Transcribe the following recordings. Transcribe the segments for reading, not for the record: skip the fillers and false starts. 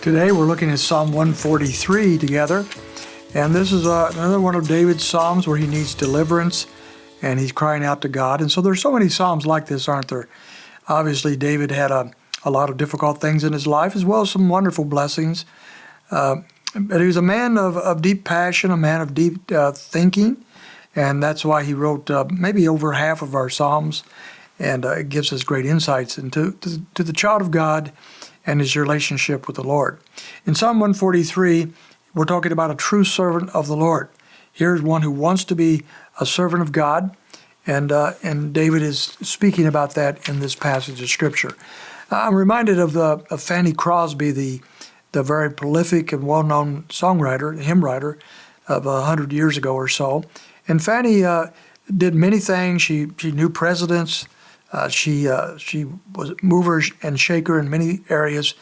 Today we're looking at Psalm 143 together, and this is another one of David's Psalms where he needs deliverance and he's crying out to God. And so there's so many Psalms like this, aren't there? Obviously David had a lot of difficult things in his life as well as some wonderful blessings. But he was a man of deep passion, a man of deep thinking, and that's why he wrote maybe over half of our Psalms, and it gives us great insights into to the child of God and his relationship with the Lord. In Psalm 143, we're talking about a true servant of the Lord. Here's one who wants to be a servant of God, and David is speaking about that in this passage of Scripture. I'm reminded of Fanny Crosby, the very prolific and well-known songwriter, hymn writer of 100 years ago or so. And Fanny did many things. She knew presidents. She was a mover and shaker in many areas,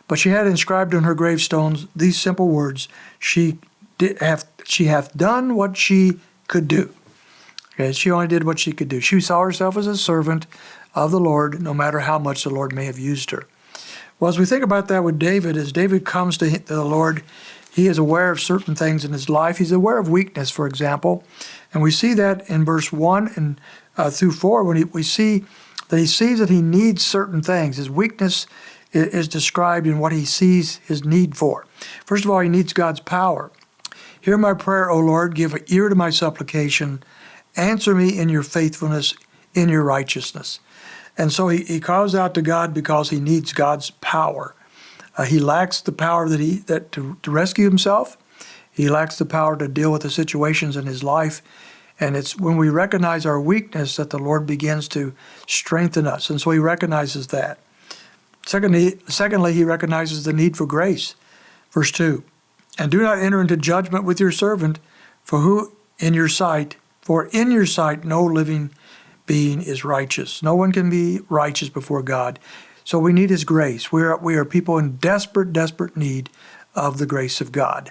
but she had inscribed on her gravestones these simple words: She hath done what she could do. Okay, she only did what she could do. She saw herself as a servant of the Lord, no matter how much the Lord may have used her. Well, as we think about that with David, as David comes to the Lord, he is aware of certain things in his life. He's aware of weakness, for example, and we see that in verse 1 and through 4, when we see that he sees that he needs certain things. His weakness is described in what he sees his need for. First of all, he needs God's power. Hear my prayer, O Lord, give ear to my supplication. Answer me in your faithfulness, in your righteousness. And so he calls out to God because he needs God's power. He lacks the power to rescue himself. He lacks the power to deal with the situations in his life. And it's when we recognize our weakness that the Lord begins to strengthen us. And so he recognizes that. Secondly, he recognizes the need for grace. Verse 2, and do not enter into judgment with your servant, for in your sight no living being is righteous. No one can be righteous before God. So we need his grace. We are people in desperate need of the grace of God.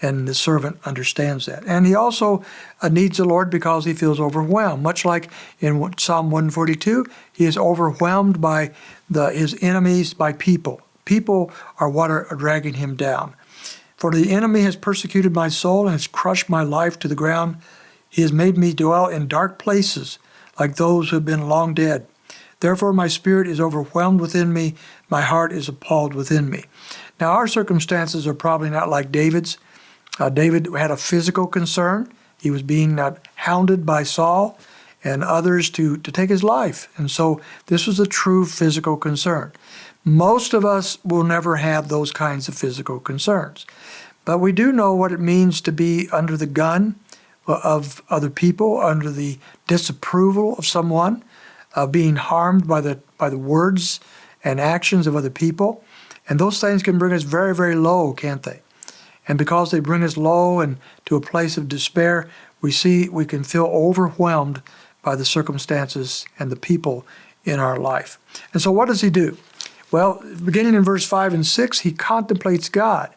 And the servant understands that. And he also needs the Lord because he feels overwhelmed. Much like in Psalm 142, he is overwhelmed by his enemies, by people. People are what are dragging him down. For the enemy has persecuted my soul and has crushed my life to the ground. He has made me dwell in dark places, like those who have been long dead. Therefore my spirit is overwhelmed within me. My heart is appalled within me. Now our circumstances are probably not like David's. David had a physical concern. He was being hounded by Saul and others to take his life. And so this was a true physical concern. Most of us will never have those kinds of physical concerns. But we do know what it means to be under the gun of other people, under the disapproval of someone, being harmed by the words and actions of other people. And those things can bring us very, very low, can't they? And because they bring us low and to a place of despair, we can feel overwhelmed by the circumstances and the people in our life. And so what does he do? Well, beginning in verse 5 and 6, he contemplates God.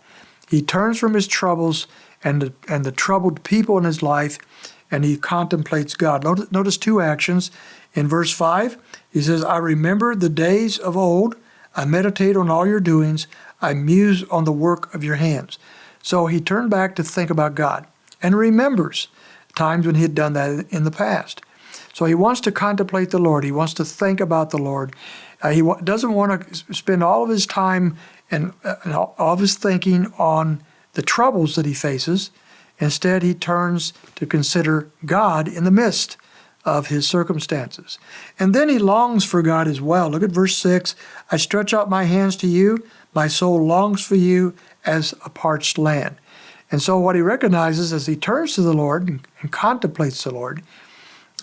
He turns from his troubles and the troubled people in his life, and he contemplates God. Notice two actions. In verse 5, he says, I remember the days of old. I meditate on all your doings. I muse on the work of your hands. So he turned back to think about God and remembers times when he had done that in the past. So he wants to contemplate the Lord. He wants to think about the Lord. He doesn't want to spend all of his time and all of his thinking on the troubles that he faces. Instead, he turns to consider God in the midst of his circumstances. And then he longs for God as well. Look at verse 6. I stretch out my hands to you. My soul longs for you as a parched land. And so what he recognizes as he turns to the Lord and contemplates the Lord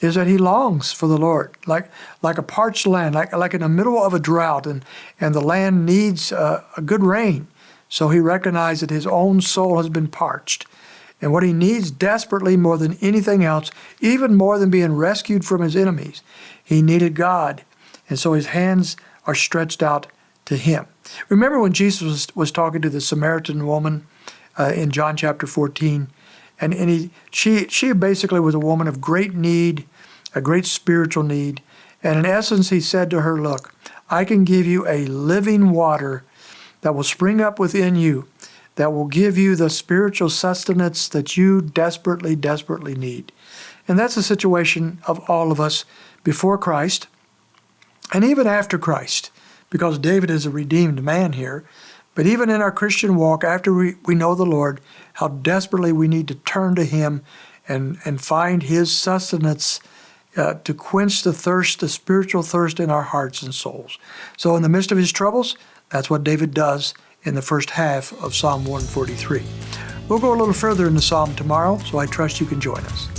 is that he longs for the Lord, like a parched land, like in the middle of a drought, and the land needs a good rain. So he recognized that his own soul has been parched. And what he needs desperately more than anything else, even more than being rescued from his enemies, he needed God. And so his hands are stretched out to him. Remember when Jesus was talking to the Samaritan woman in John chapter 14, and she basically was a woman of great need, a great spiritual need, and in essence he said to her, look, I can give you a living water that will spring up within you, that will give you the spiritual sustenance that you desperately, desperately need. And that's the situation of all of us before Christ and even after Christ, because David is a redeemed man here. But even in our Christian walk, after we know the Lord, how desperately we need to turn to Him and find His sustenance to quench the thirst, the spiritual thirst in our hearts and souls. So in the midst of his troubles, that's what David does in the first half of Psalm 143. We'll go a little further in the Psalm tomorrow, so I trust you can join us.